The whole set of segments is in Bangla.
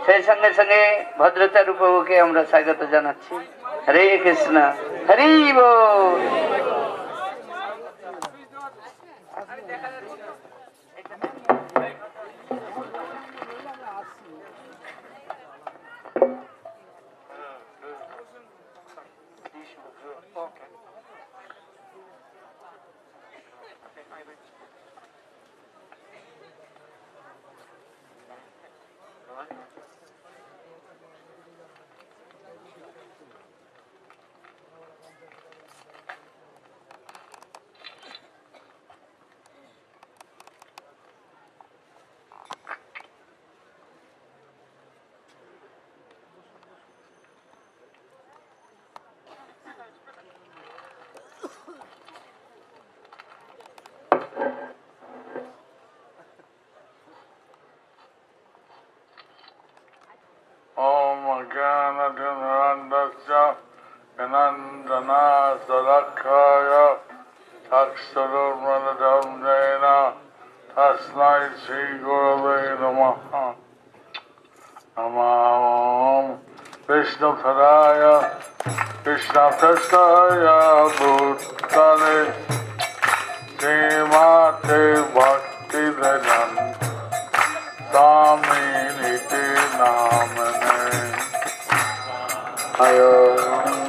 সেই সঙ্গে সঙ্গে ভদ্রতার উপভোগে আমরা স্বাগত জানাচ্ছি। হরে কৃষ্ণ, হরি বল। Om Gyanadhanarandasya Ganandana Sadakaya Taksarumanadam Jena Tasnai Sri Gurave Namaha Namam Vishnu Padaya Krishna Prasthaya Bhutale Srimate Bhakti Vedanta Swami Niti Namane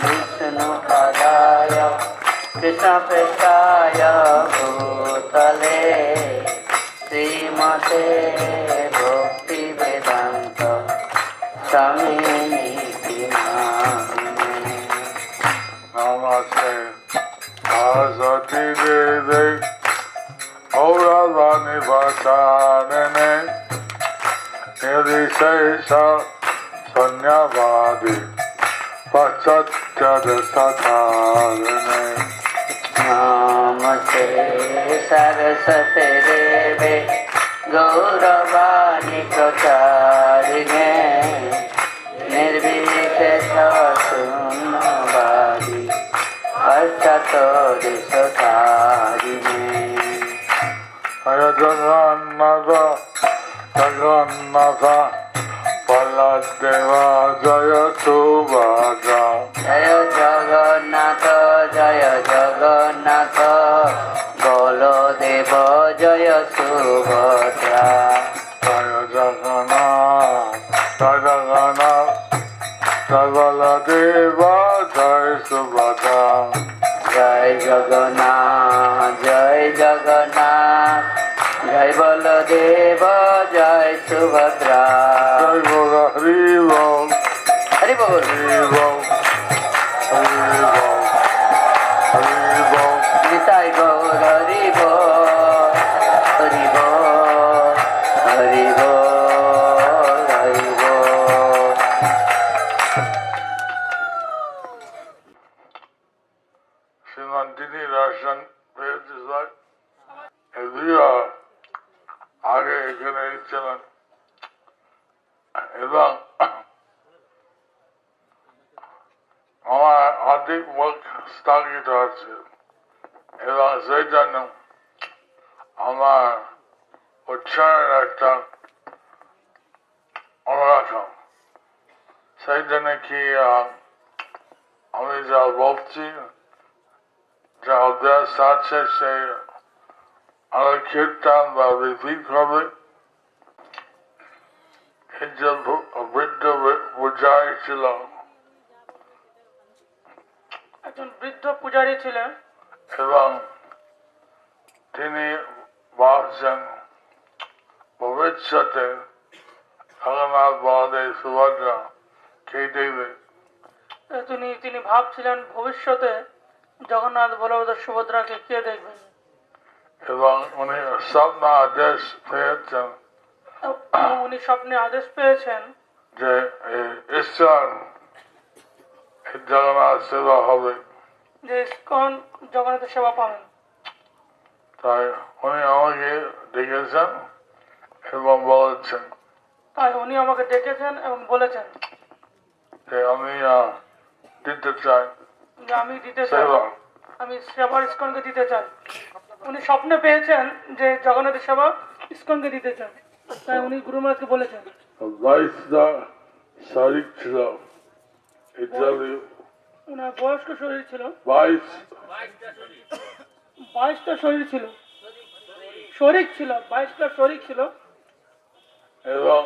Vishnu Padaya Krishna Prasthaya Bhutale Srimate Bhakti Vedanta Swami Niti Namane Namaste Asati Dede Auravani Vachanene Nirishesha Sanyavadi Pachatyada Sakarene Namaste Saraswate Deve Gauravani Pracharine Nirvishesha Sunnavadi Pachato Desakarine Jaya Jagannatha Jagannatha Baladeva Jaya Subhadra Jaya Jagannatha Jaya Jagannatha Baladeva Jaya Subhadra Jaya Jagannath Jaya Jagannath Jaya Baladeva Jaya Subhadra Jai Jagannath Jai Jagannath Jai Baladeva Jai Subhadra Jai Bola Hari Bol Hari Bol Hari Bol Hari Bol Hari Bol Nisai Gaur Hari Bol Hari Bol Hari Bol Hari Bol Srimantini Rashan Vedisar এদিকে আগে এখানে ছিলেন এবং আমার অধিক মুখ স্থগিত আছে এবং সেই জন্য আমার উচ্চারণ একটা অন্যরকম সেই জন্য কি আমি যা বলছি যা অভ্যাস আছে সেই আমার কীর্তন বা রিপিট হবে এই যে বৃদ্ধ পূজারী ছিল একজন বৃদ্ধ পূজারী ছিলেন এবং তিনি বলছেন ভবিষ্যতে জগন্নাথ বলদেব সুভদ্রা কে দেবে তিনি ভাবছিলেন ভবিষ্যতে জগন্নাথ বলভদ্র সুভদ্রাকে কে দেখবেন এবং উনি স্বপ্ন আদেশ পেয়েছেন উনি স্বপ্নে আদেশ পেয়েছেন যে ঈশ্বর জগন্নাথ সেবা হবে যে ইস্কন জগন্নাথের সেবা পাবেন তাই উনি আমাকে ডেকেছেন এবং বলেছেন তাই উনি আমাকে ডেকেছেন এবং বলেছেন যে আমি দিতে চাই যে আমি দিতে চাই, সেবা। আমি সেবার ইস্কনকে দিতে চাই। উনি স্বপ্নে পেয়েছেন যে জগন্নাথের সেবা ইস্কনকে দিতে চান, তাই উনি গুরু মহারাজকে বলেছেন। 22টা শারীরিক ছিল ইত্যাদি ওনার বয়স্ক শরীর ছিল, 22 22টা শরীর ছিল, শরিক ছিল, 22টা শরিক ছিল। এবং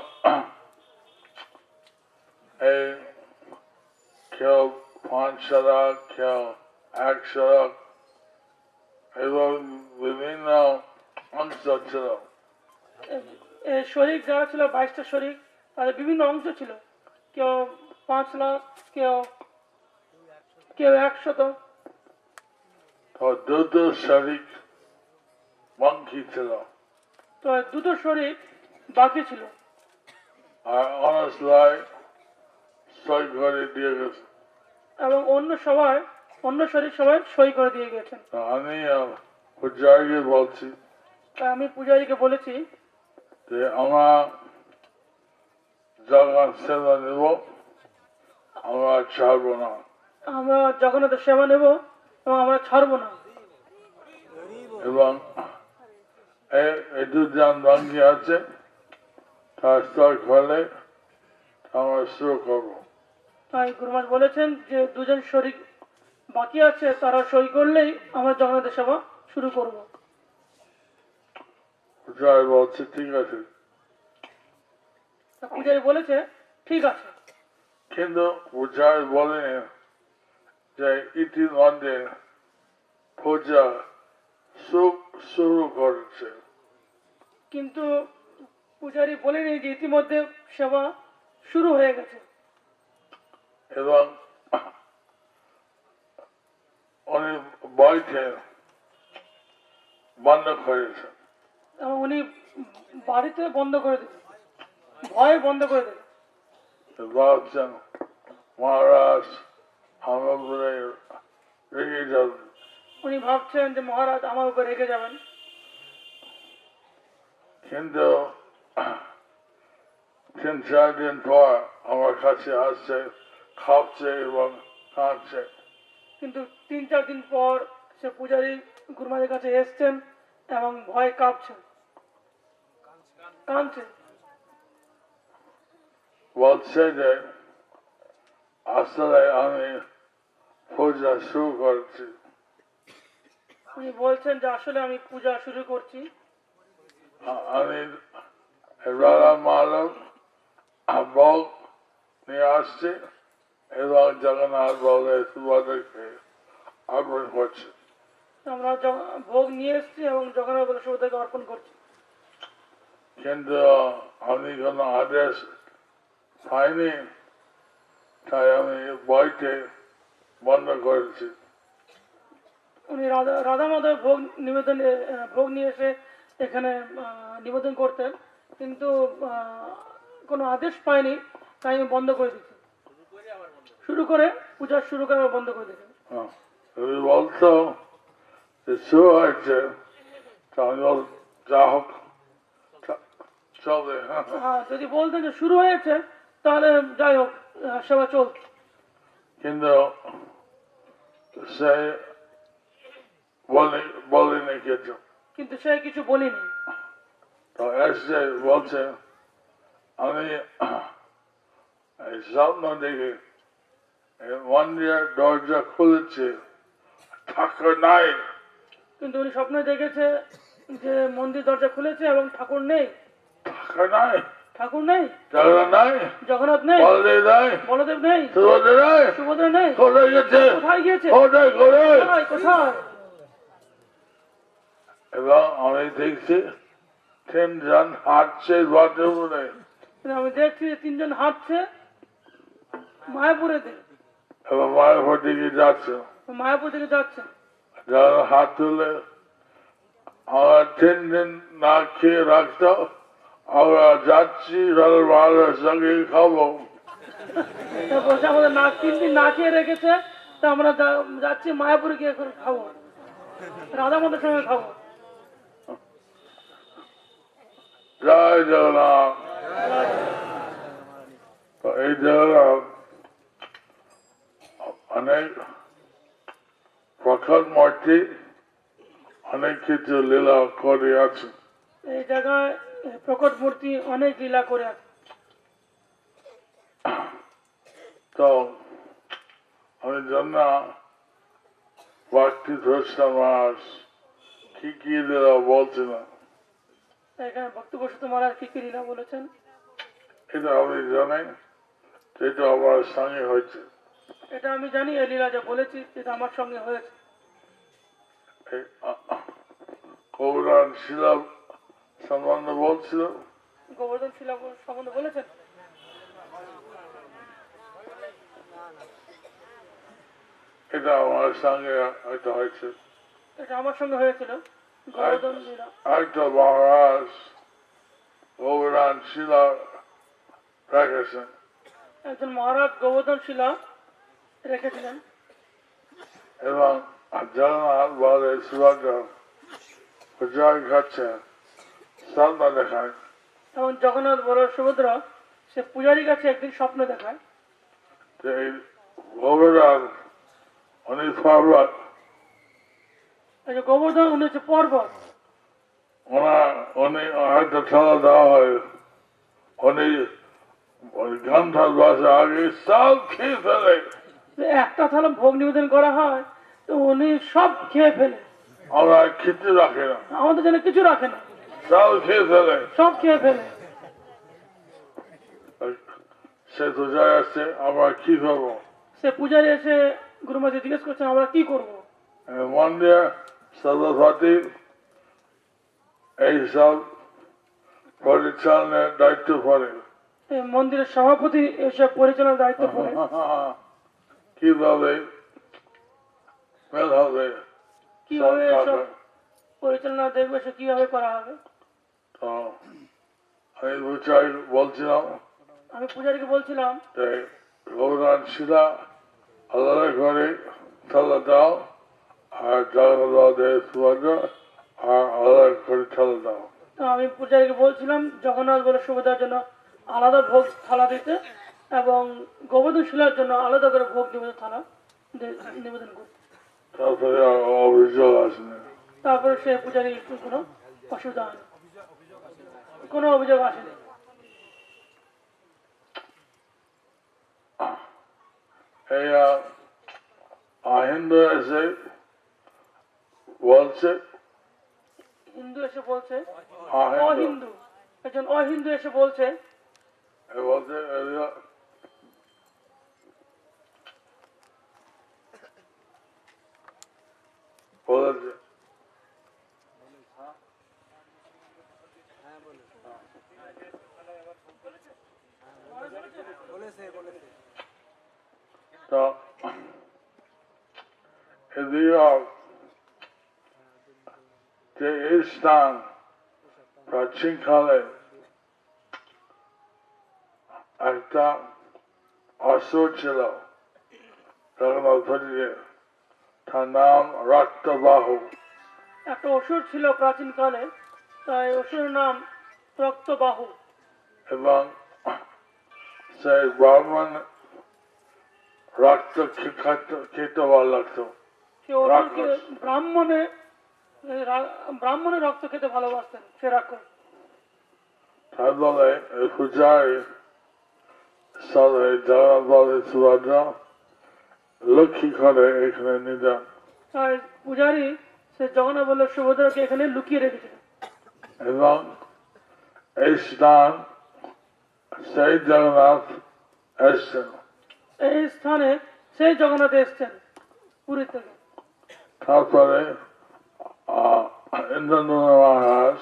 এই কেউ 5 শতক, কেউ 1 শতক এবং বিভিন্ন অংশ ছিল। এই শরিক যারা ছিল, 22টা শরিক, তাদের বিভিন্ন অংশ ছিল। কেউ 5 লাখ, কেউ 100। তো দুটো শারীরিক বাকি ছিল তো দুটো শরিক বাকি ছিল, আর অনসলাই সই করে দিয়ে গেছে। এবং অন্য শরিক সবাই সই করে দিয়ে গেছেন। তো আমি পূজারীকে বলছি তাই আমি পূজারীকে বলেছি যে আমরা জগন্নাথ সেবা নেব, আমরা ছাড়বো না। আমরা জগন্নাথের সেবা নেব এবং আমরা ছাড়বো না। এবং এই দুজন বাকি আছে, তার স্তর খোলে আমরা শুরু করবো। তাই গুরুমাজ বলেছেন যে দুজন শরিক বাকি আছে, তারা সই করলেই আমরা জগন্নাথের সেবা শুরু করব। পূজারী বলছে ঠিক আছে, তা পূজারী বলেছে ঠিক আছে, কিন্তু পূজারী বলেন যে ইতিমধ্যে পূজা শুরু করেছে। কিন্তু পূজারী বলেনি যে ইতিমধ্যে সেবা শুরু হয়ে গেছে। এবং উনি বইতে বন্ধ করেছেন। এবং উনি বাড়িতে বন্ধ করে দেবে, ভয়ে বন্ধ করে দেবে। ভাবছেন মহারাজ আমার উপরে রেগে যাবেন। উনি ভাবছেন যে মহারাজ আমার উপর রেগে যাবেন। কিন্তু 3-4 দিন পর আমার কাছে আসছে, খাচ্ছে এবং কাঁদছে। কিন্তু 3-4 দিন পর সে পূজারী গুরুমাদের কাছে এসছেন এবং ভয় কাঁপছেন, কাঁদছে। বলছে যে আসলে আমি পূজা শুরু করেছি। উনি বলছেন যে আসলে আমি পূজা শুরু করছি। আমি রাধা মাধব ভোগ নিয়ে আসছি এবং জগন্নাথ বলের সুভদ্রাকে অর্পণ করছি। আমরা ভোগ নিয়ে এসেছি এবং জগন্নাথ বলে সুভদ্রাকে অর্পণ করছি। কিন্তু আমি কোনো আদেশ পাইনি, তাই আমি বইতে বন্ধ করেছি। উনি রাধা মাধব ভোগ নিয়ে এসে এখানে নিবেদন করতেন, কিন্তু কোনো আদেশ পাইনি, তাই আমি বন্ধ করে দিচ্ছি। শুরু করে পূজা শুরু করে আবার বন্ধ করে দিচ্ছি। তুমি বলতো যে শুরু হয়েছে, তা আমি বল যা হোক চলবে। হ্যাঁ, যদি বলতেন যে শুরু হয়েছে তাহলে যাই হোক, সেবা চলছে। কিন্তু সে বলেনি কিছু। কিন্তু সে কিছু বলিনি। তো এসে বলছে আমি এই স্বপ্ন দেখে মন্দিরের দরজা খুলেছে, ঠাকুর নাই। কিন্তু উনি স্বপ্নে দেখেছে যে মন্দির দরজা খুলেছে এবং ঠাকুর নেই। ঠাকুর নাই, ঠাকুর নেই, জগন্নাথ নাই, জগন্নাথ নেই, বলদেব নাই, বলদেব নেই, সুভদ্রা নাই, সুভদ্রা নেই। কোথায় গেছে, কোথায় গিয়েছে? কোথায় করে? কোথায় কোথায়? এবং আমি দেখছি 3 জন হাঁটছে বাথরুমে। আমি দেখছি যে 3 জন হাঁটছে মায়াপুরের দিকে, এবং মায়াপুর দিকে যাচ্ছে। মায়াপুর দিকে যাচ্ছে। যারা হাত তুলে আমরা 3 দিন না খেয়ে রাখতো, আমরা যাচ্ছি ভালোর সঙ্গে খাবো। বলছে আমাদের 3 দিন না খেয়ে রেখেছে, তা আমরা যাচ্ছি মায়াপুরে গিয়ে এখন খাবো, রাধা মাধবের সঙ্গে খাবো। জয় জগন্নাথ। তো এই জগন্নাথ অনেক প্রখর মূর্তি অনেক কিছু লীলা করে আছে। এই জায়গায় প্রকট মূর্তি অনেক লীলা করে আছে। তো আমি জন্য ভক্তি ধর্ষণ মাস কি কি লীলা বলছিলাম, এখানে ভক্ত বসুত মহারাজ কি কি লীলা বলেছেন এটা আমি জানি, যেটা আমার সঙ্গে হয়েছে। এটা আমি জানি, এই লীলা যে বলেছি এটা আমার সঙ্গে হয়েছে। কৌরান শিলা সম্বন্ধে বলছিল, গোবর্ধন শিলা সম্বন্ধে বলেছেন। এটা আমার সঙ্গে একটা হয়েছে। এটা আমার সঙ্গে হয়েছিল গোবর্ধন লীলা। একটা মহারাজ কৌরান শিলা রেখেছেন একজন মহারাজ গোবর্ধন শিলা রেখেছিলেন এবং জগন্নাথ বলে সুভদ্রা পূজার কাছে স্বপ্ন দেখায় এবং জগন্নাথ বড় সুভদ্রা সে পূজারীর কাছে একদিন স্বপ্ন দেখায় যে এই ভগবান উনি পর্বত, এই যে গোবর্ধন উনি হচ্ছে পর্বত, উনি হয়তো ঠেলা দেওয়া হয়, উনি ঘন্টার বাসে আগে সব খেয়ে ফেলে, তো একটা থালা ভোগ নিবেদন করা হয় তো উনি সব খেয়ে ফেলে, আমরা খেতে রাখে না, আমাদের জন্য কিছু রাখে না, সব খেয়ে ফেলে। সব খেয়ে ফেলে। সে তো যায় আসছে, আমরা কি করবো? সে পূজারী এসে গুরুমাজি জিজ্ঞেস করছেন আমরা কি করব। মন্দির সভাপতি এইসব পরিচালনার দায়িত্ব পড়ে। এই মন্দিরের সভাপতি এসব পরিচালনার দায়িত্ব পড়ে। কিভাবে মেল হবে, কিভাবে এসব পরিচালনা দেখবে, সে কিভাবে করা হবে। তো আমি বুঝাই বলছিলাম আমি পূজারীকে বলছিলাম যে গৌরান শিলা আলাদা করে ঠেলা দাও, আর জগন্নাথ সুভদ্রা আর আলাদা করে ঠেলা দাও। তো আমি পূজারীকে বলছিলাম জগন্নাথ বলে সুভদ্রার জন্য আলাদা ভোগ থালা দিতে এবং গোবর্ধন শিলার জন্য আলাদা করে ভোগ নিবেদন থালা নিবেদন করতে। তারপরে আর অভিযোগ আসেনি। তারপরে সে পূজারী কোনো অসুবিধা হয়নি, কোনো অভিযোগ আসেনি। এই হিন্দু এসে বলছে, হিন্দু এসে বলছে, অহিন্দু অহিন্দু একজন অহিন্দু এসে বলছে বলছে বলেছে তো এদিকে যে এই স্থান প্রাচীনকালে একটা অসুর ছিল জগন্নাথপুরীতে, তার নাম রক্তবাহু। একটা অসুর ছিল প্রাচীনকালে, তাই অসুরের নাম রক্তবাহু। এবং সেই ব্রাহ্মণ রক্ত খেতে ভালো লাগতো। সে অসুরকে ব্রাহ্মণের রক্ত খেতে ভালোবাসতেন সে রাক্ষস। তার বলে পূজায় সাথে জগন্নাথ বলে সুভদ্রা লক্ষ্মী করে এখানে নিয়ে যান। তাই পূজারী সে জগন্নাথ বলে সুভদ্রাকে এখানে লুকিয়ে রেখেছিল। এবং এই স্থান সেই জগন্নাথ এসছেন, এই স্থানে সেই জগন্নাথ এসছেন পুরী থেকে। তারপরে ইন্দ্রনন্দ মহারাজ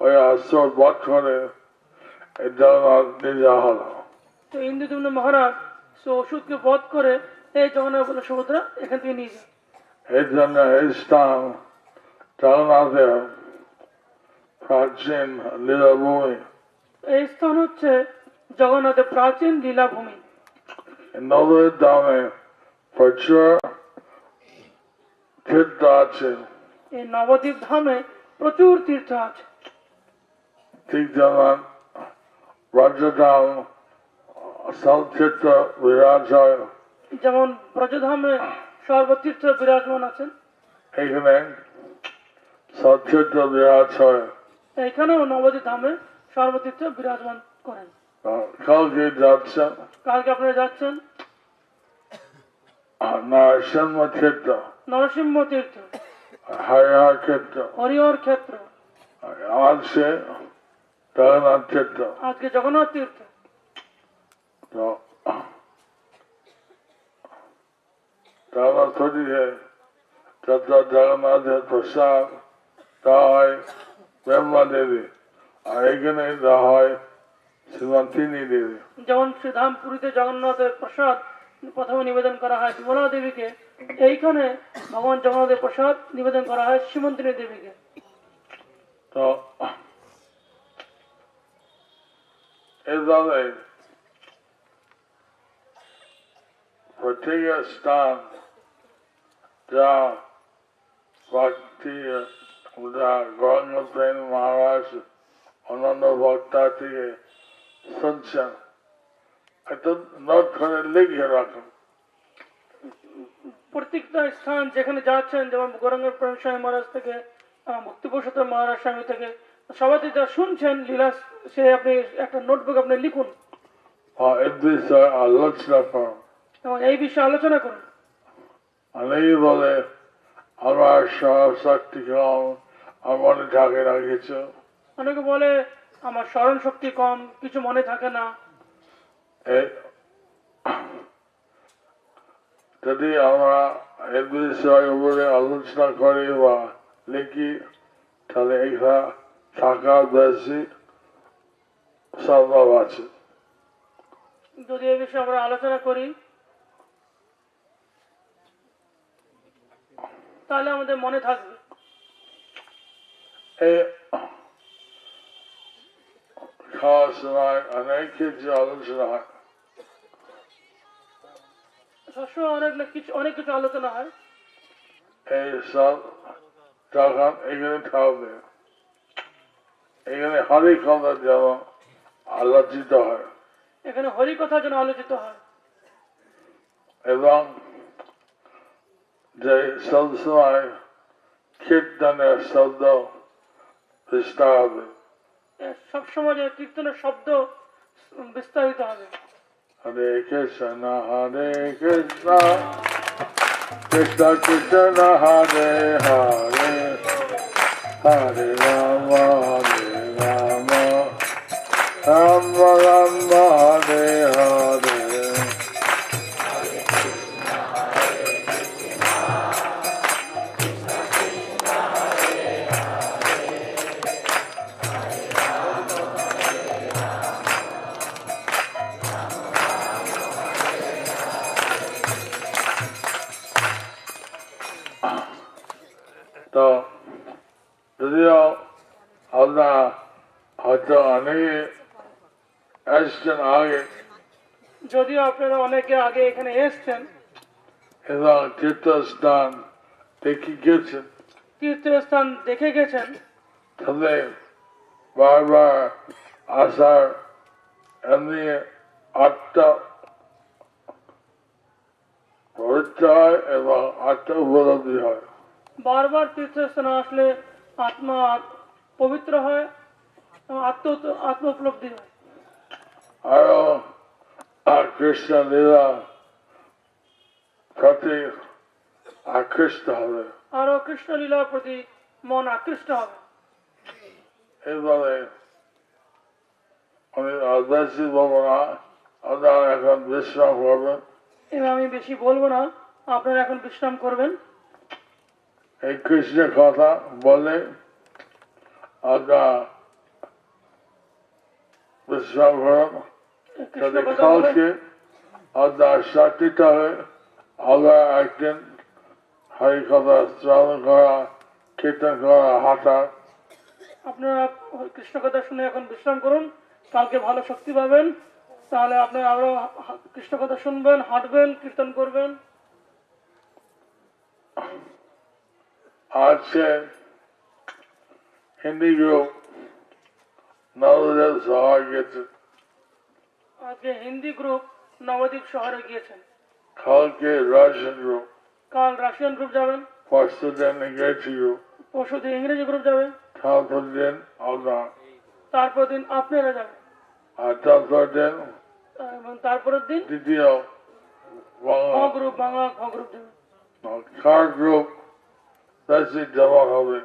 ওই আসর বধ করে এই জগন্নাথ নিয়ে যাওয়া হলো। তো ইন্দ্রদম্ন মহারাজ সে ওষুধকে বধ করে এই জগন্নাথ বলে সুভদ্রা এখান থেকে নিয়ে যায়। এই জন্য এই স্থান জগন্নাথের প্রাচীন লীলাভূমি। এই স্থান হচ্ছে জগন্নাথের প্রাচীন লীলাভূমি। নদীর দামে প্রচুর তীর্থ আছে। এই নবদ্বীপ ধামে প্রচুর তীর্থ আছে। ঠিক যেমন রাজ্যধাম সব তীর্থ বিরাজ হয়, যেমন ব্রজধামে সর্বতীর্থ বিরাজমান আছেন, এখানে সতীর্থ বিরাজ হয়। এইখানেও নবদ্বীপ ধামে সর্বতীর্থ বিরাজমান করেন। কালকে যাচ্ছেন কালকে আপনারা যাচ্ছেন নরসিংহ ক্ষেত্র, নরসিংহ তীর্থ, হরিহর ক্ষেত্র, হরিহর ক্ষেত্র, আজকে জগন্নাথ ক্ষেত্র। আজকে জগন্নাথ তীর্থ। তো জগন্নাথ শরীরে যত জগন্নাথের প্রসাদ দেওয়া হয় ব্রহ্মা দেবী, আর এখানে দেওয়া হয় শ্রীমন্তিনী দেবী। যেমন শ্রীধাম পুরীতে জগন্নাথের প্রসাদ প্রথমে নিবেদন করা হয় বিমলা দেবীকে, এইখানে ভগবান জগন্নাথের প্রসাদ নিবেদন করা হয় শ্রীমন্তিনী দেবীকে। তো এইভাবে প্রত্যেক স্থান যা ভক্তি যা গৌরাঙ্গ প্রেম মহারাজ অন্যান্য বক্তা থেকে শুনছেন, একটা নোট করে লিখে রাখুন। প্রত্যেকটা স্থান যেখানে যাচ্ছেন, যেমন গৌরাঙ্গ প্রেম স্বামী মহারাজ থেকে, ভক্তিপুরুষোত্তম মহারাজ স্বামী থেকে, সবাই যা শুনছেন লীলা, সে আপনি একটা নোটবুক আপনি লিখুন এর বিষয়ে আলোচনা করুন। এবং এই বিষয়ে আলোচনা করুন। অনেকেই বলে আমার শক্তি কম, আমার মনে থাকে না কিছু। অনেকে বলে আমার স্মরণ শক্তি কম, কিছু মনে থাকে না। যদি আমরা এর বিষয়ে উপরে আলোচনা করি বা লিখি, তাহলে এখানে থাকা বেশি সম্ভব আছে। যদি এই বিষয়ে আমরা আলোচনা করি তাহলে আমাদের মনে থাকবে। এই খাওয়ার সময় অনেক কিছু আলোচনা হয়, সবসময় অনেক কিছু আলোচনা হয়। এই সব যখন এখানে থাকবে, এখানে হরি কথা যেন আলোচিত হয় এখানে হরি কথা যেন আলোচিত হয়, এবং যে সবসময় কীর্তনের শব্দ বিস্তার হবে, সবসময় যে কীর্তনের শব্দ বিস্তারিত হবে। হরে কৃষ্ণ হরে কৃষ্ণ কৃষ্ণ কৃষ্ণ হরে হরে হরে রাম রাম রাম হরে হরে। তো যদিও আপনারা হয়তো অনেকে এসছেন আগে যদিও আপনারা অনেকে আগে এখানে এসছেন এবং তীর্থস্থান দেখে গেছেন, তীর্থস্থান দেখে গেছেন, তাহলে বারবার আসার এমনি আত্মা পবিত্র হয় এবং আত্মা উপলব্ধি হয়। বারবার তীর্থস্থানে আসলে আত্মা পবিত্র হয় এবং আত্ম উপলব্ধি হয়। আরো কৃষ্ণ লীলা প্রতি আকৃষ্ট হবে, আরো কৃষ্ণ লীলার প্রতি মন আকৃষ্ট হবে। এইভাবে আমি বেশি বলবো না, আপনারা এখন বিশ্রাম করবেন। এবার আমি বেশি বলবো না, আপনারা এখন বিশ্রাম করবেন। এই কৃষ্ণের কথা বলে আপনারা বিশ্রাম করেন। কৃষ্ণ যদি কথা বলে কালকে আপনার সাথীটা হয়ে আবার একদিন হরি কথা শ্রবণ করা, কীর্তন করা, হাঁটা। আপনারা কৃষ্ণ কথা শুনে এখন বিশ্রাম করুন, কালকে ভালো শক্তি পাবেন। তাহলে আপনারা আরো কৃষ্ণ কথা শুনবেন, হাঁটবেন, কীর্তন করবেন। আজকে হিন্দি গ্রুপ নবদ্বীপ শহর গেছে। আজকে হিন্দি গ্রুপ নবদ্বীপ শহরে গিয়েছেন। কালকে রাশিয়ান গ্রুপ, কাল রাশিয়ান গ্রুপ যাবেন, পরশু দিন ইংরেজি গ্রুপ, পরশু দিন ইংরেজি গ্রুপ যাবে, তারপর দিন আপনার, তারপর দিন আপনারা যাবেন, আর তারপর দিন এবং তারপরের দিন দ্বিতীয় খ বাংলা গ্রুপ, বাংলা খ গ্রুপ যাবে। কার গ্রুপ বেশি জমা হবে।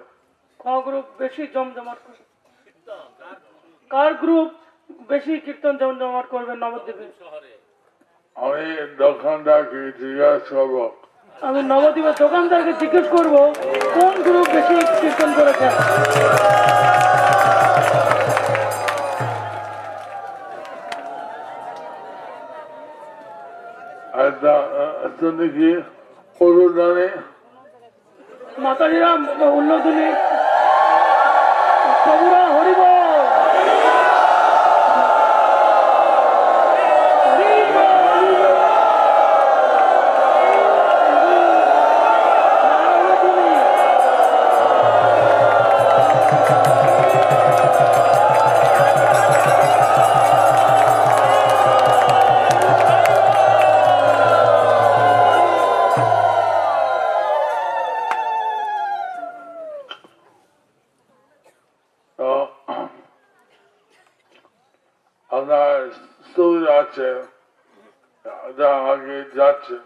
খ গ্রুপ বেশি জমজমাট করবে, কার গ্রুপ বেশি কীর্তন জমজমাট করবে নবদ্বীপে। আমি দোকানদারকে জিজ্ঞাসা করবো আমি নবদ্বীপের দোকানদারকে জিজ্ঞেস করবো কোন গ্রুপ বেশি কীর্তন করেছেন। আর তুমি কি অনুদানে মাতাজিরা উল্লোধনী প্রভুরা হরিব আপনার সুবিধা আছে, যা আগে যাচ্ছে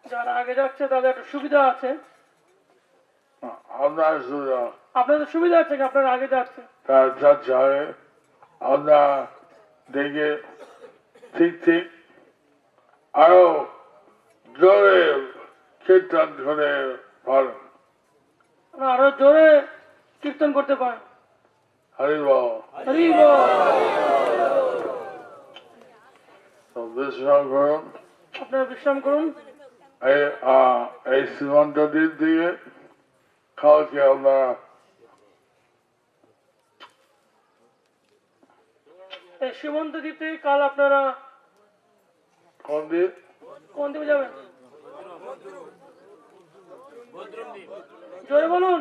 যারা আগে যাচ্ছে তাদের একটা সুবিধা আছে। আপনার সুবিধা আপনাদের সুবিধা আছে কি আপনারা আগে যাচ্ছে? তার যাচ্ছে আগে আপনার দেখে ঠিক ঠিক আরো জোরে কীর্তন করে পারেন। আপনারা আরো জোরে কীর্তন করতে পারেন। হরি বল। হরি বল। তো বিশ্রাম করুন। আপনারা বিশ্রাম করুন। এই সীমান্ত দিক দিয়ে কালকে আপনারা এই সীমন্ত দ্বীপ থেকে কাল আপনারা কোন দিক কোন দ্বীপে যাবেন? জোরে বলুন।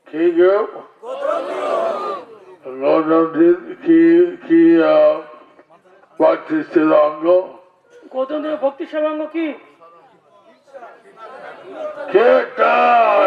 কি গ্রুপ গৌতম দিক কি প্রার্থিষ্ঠিত অঙ্গ গৌতম দেবের ভক্তি সেবাঙ্গ কি? কীর্তন